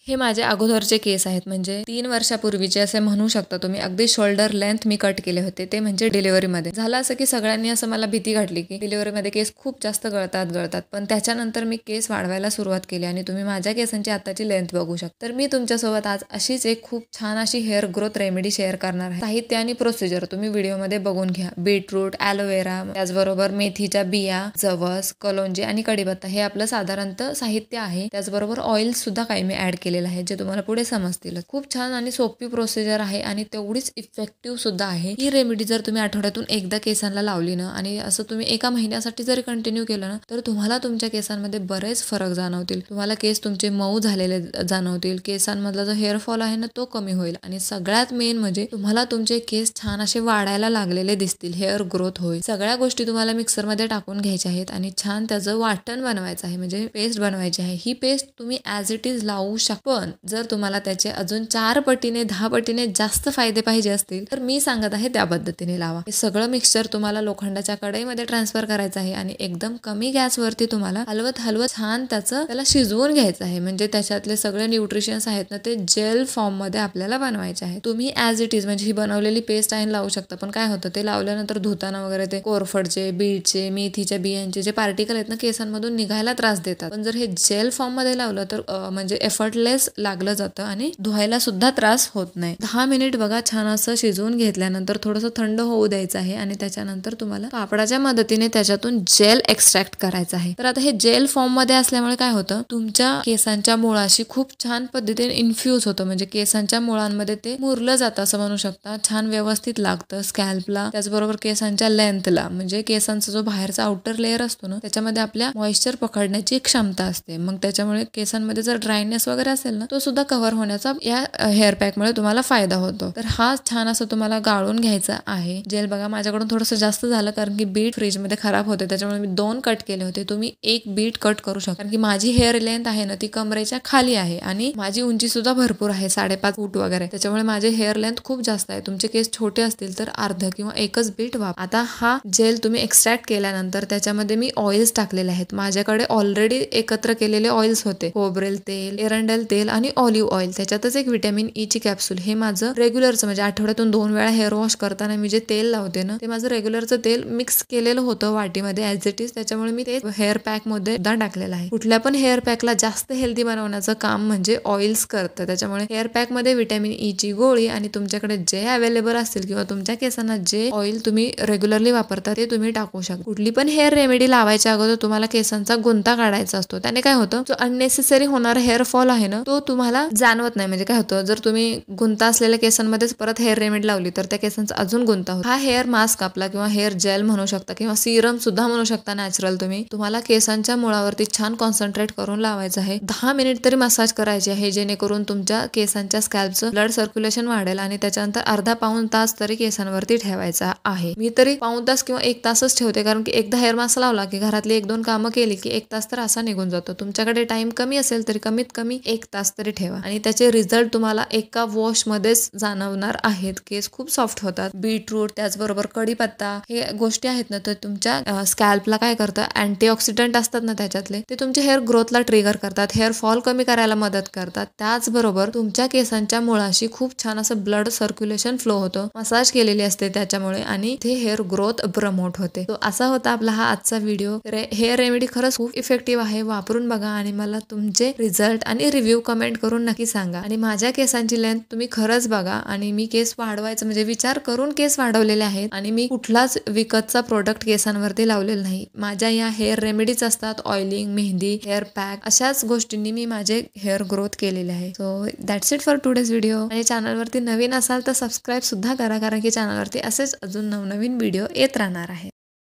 हे माझे अगोदरचे केस आहेत, म्हणजे 3 वर्षापूर्वीचे असे म्हणू शकता तुम्ही. अगदी शोल्डर लेंथ मी कट केले होते, ते म्हणजे डिलिव्हरीमध्ये. झालं असं की सगळ्यांनी असं मला भीती घातली की डिलिव्हरीमध्ये केस खूप जास्त गळतात. पण त्याच्यानंतर मी केस वाढवायला सुरुवात केली आणि तुम्ही माझ्या केसांची आताची लेंथ बघू शकता. तर मी तुमच्यासोबत आज अशीच एक खूप छान अशी हेअर ग्रोथ रेमेडी शेअर करणार आहे. साहित्य आणि प्रोसिजर तुम्ही व्हिडिओमध्ये बघून घ्या. बीटरूट, ॲलोवेरा, त्याचबरोबर मेथीच्या बिया, जवस, कलोंजी आणि कढीपत्ता हे आपलं साधारणतः साहित्य आहे. त्याचबरोबर ऑइल सुद्धा काही मी ऍड केलेलं आहे, जे तुम्हाला पुढे समजतील. खूप छान आणि सोपी प्रोसिजर आहे आणि तेवढीच इफेक्टिव्ह सुद्धा आहे. ही रेमेडी जर तुम्ही आठवड्यातून एकदा केसांना लावली ना आणि असं तुम्ही एका महिन्यासाठी जरी कंटिन्यू केलं ना, तर तुम्हाला तुमच्या केसांमध्ये बरेच फरक जाणवतील. तुम्हाला केस तुमचे मऊ झालेले जाणवतील. केसांमधला जो हेअरफॉल आहे ना, तो कमी होईल आणि सगळ्यात मेन म्हणजे तुम्हाला तुमचे केस छान असे वाढायला लागलेले दिसतील. हेअर ग्रोथ होईल. सगळ्या गोष्टी तुम्हाला मिक्सरमध्ये टाकून घ्यायच्या आहेत आणि छान त्याचं वाटण बनवायचं आहे, म्हणजे पेस्ट बनवायची आहे. ही पेस्ट तुम्ही ॲज इट इज लावू शकता, पण जर तुम्हाला त्याचे अजून 4 पटीने 10 पटीने जास्त फायदे पाहिजे असतील तर मी सांगत आहे त्या पद्धतीने लावा. हे सगळं मिक्सचर तुम्हाला लोखंडाच्या कढईमध्ये ट्रान्सफर करायचं आहे आणि एकदम कमी गॅसवरती तुम्हाला हलवत छान त्याला शिजवून घ्यायचं आहे. म्हणजे त्याच्यातले सगळे न्यूट्रिशन्स आहेत ना, ते जेल फॉर्म मध्ये आपल्याला बनवायचे आहे. तुम्ही ॲज इट इज म्हणजे ही बनवलेली पेस्ट आहे लावू शकता, पण काय होतं ते लावल्यानंतर धुताना वगैरे ते कोरफडचे, बीटचे, मेथीच्या बियांचे जे पार्टिकल आहेत ना, केसांमधून निघायला त्रास देतात. पण जर हे जेल फॉर्म मध्ये लावलं तर म्हणजे एफर्टलेस लागलं जातं आणि धुवायला सुद्धा त्रास होत नाही. 10 मिनिट बघा छान असं शिजवून घेतल्यानंतर थोडंसं थंड होऊ द्यायचं आहे आणि त्याच्यानंतर तुम्हाला कापडाच्या मदतीने त्याच्यातून जेल एक्स्ट्रॅक्ट करायचं आहे. तर आता हे जेल फॉर्म मध्ये असल्यामुळे काय होतं, तुमच्या केसांच्या मुळाशी खूप छान पद्धतीने इन्फ्यूज होतं, म्हणजे केसांच्या मुळांमध्ये ते मुरलं जातं असं म्हणू शकता. छान व्यवस्थित लागतं स्कॅल्पला, त्याचबरोबर केसांच्या लेंथला. म्हणजे केसांचा जो बाहेरचा आउटर लेअर असतो ना, त्याच्यामध्ये आपल्या मॉइश्चर पकडण्याची क्षमता असते. मग त्याच्यामुळे केसांमध्ये जर ड्रायनेस वगैरे असेल ना, तो सुद्धा कव्हर होण्याचा या हेअर पॅक मुळे तुम्हाला फायदा होतो. तर हा छान असं तुम्हाला गाळून घ्यायचा आहे. जेल बघा माझ्याकडून थोडंसं जास्त झालं, कारण की बीट फ्रीज मध्ये खराब होते, त्याच्यामुळे मी 2 कट केले होते. तुम्ही 1 बीट कट करू शकता, कारण की माझी हेअर लेंथ आहे ना, ती कमरेच्या खाली आहे आणि माझी उंची सुद्धा भरपूर आहे, 5.5 फूट वगैरे. त्याच्यामुळे माझे हेअर लेंथ खूप जास्त आहे. तुमचे केस छोटे असतील तर अर्ध किंवा 1च बीट वापर. आता हा जेल तुम्ही एक्स्ट्रॅक्ट केल्यानंतर त्याच्यामध्ये मी ऑइल्स टाकलेले आहेत. माझ्याकडे ऑलरेडी एकत्र केलेले ऑइल्स होते. खोबरेल तेल, एरंडेल तेल आणि ऑलिव्ह ऑइल. त्याच्यातच एक व्हिटॅमिन ई ची कॅप्सूल. हे माझं रेग्युलरचं, म्हणजे आठवड्यातून 2 वेळा हेअर वॉश करताना मी जे तेल लावते ना, ते माझं रेग्युलरचं तेल मिक्स केलेलं होतं वाटीमध्ये ॲज इट इज. त्याच्यामुळे मी ते हेअर पॅक मध्ये सुद्धा टाकलेलं आहे. कुठल्या पण हेअर पॅकला जास्त हेल्दी बनवण्याचं काम म्हणजे ऑइल्स करतं. त्याच्यामुळे हेअर पॅक मध्ये व्हिटॅमिन ई ची गोळी आणि तुमच्याकडे जे अवेलेबल असतील किंवा तुमच्या केसांना जे ऑइल तुम्ही रेग्युलरली वापरता ते तुम्ही टाकू शकता. कुठली पण हेअर रेमेडी लावायच्या अगोदर तुम्हाला केसांचा गुंता काढायचा असतो. त्याने काय होतं, जो अननेसेसरी होणारा हेअर फॉल आहे ना, तो तुम्हाला जाणवत नाही. म्हणजे काय होतं, जर तुम्ही गुंता असलेल्या केसांमध्येच परत हेअर रेमेडी लावली तर त्या केसांचा अजून गुंता होतो. हा हेअर मास्क आपला किंवा हेअर जेल म्हणू शकता किंवा सिरम सुद्धा म्हणू शकता नॅचरल तुम्हाला केसांच्या मुळावरती छान कॉन्सन्ट्रेट करून लावायचं आहे. 10 मिनिट तरी मसाज करायची आहे, जेणेकरून तुमच्या केसांच्या स्कॅल्पचं ब्लड सर्क्युलेशन वाढेल आणि त्याच्यानंतर अर्धा पाऊण तास तरी केसांवरती ठेवायचा आहे. मी तरी पाऊण तास किंवा 1 तासच ठेवते, कारण की एकदा हेअर मास्क लावला की घरातली 1-2 कामं केली की 1 तास तर असा निघून जातो. तुमच्याकडे टाइम कमी असेल तरी कमीत कमी 1 तास तरी ठेवा आणि त्याचे रिझल्ट तुम्हाला एका वॉश मध्येच जाणवणार आहेत. केस खूप सॉफ्ट होतात. बीटरूट, त्याचबरोबर कढीपत्ता, हे गोष्टी आहेत ना, तर तुमच्या स्कॅल्पला काय करतं, अँटीऑक्सिडंट असतात ना त्याच्यातले, ते तुमच्या हेअर ग्रोथला ट्रिगर करतात, हेअर फॉल कमी करायला मदत करतात. त्याचबरोबर तुमच्या केसांच्या मुळाशी खूप छान असं ब्लड सर्क्युलेशन फ्लो होतं, मसाज केलेली असते त्याच्यामुळे आणि ते हेअर ग्रोथ प्रमोट होते. तो असा होता आपला हा आजचा व्हिडिओ. हेअर रेमेडी खरंच खूप इफेक्टिव्ह आहे. वापरून बघा आणि मला तुमचे रिझल्ट आणि रिव्ह्यू कमेंट करून नक्की सांगा. आणि माझ्या केसांची लेंथ तुम्ही खरंच बघा. आणि मी केस वाढवायचं म्हणजे विचार करून केस वाढवलेले आहेत आणि मी कुठलाच विकतचा प्रोडक्ट केसांवरती लावलेला नाही. माझ्या या हेअर रेमेडीज असतात, ऑइलिंग, मेहंदी, हेअर पॅक, अशाच गोष्टींनी मी माझे हेअर ग्रोथ केलेले आहे. So that's it for today's video. आणि चॅनलवरती नवीन असाल तर सबस्क्राईब सुद्धा करा, कारण की चॅनलवरती असेच अजून नवनवीन व्हिडिओ येत राहणार आहे.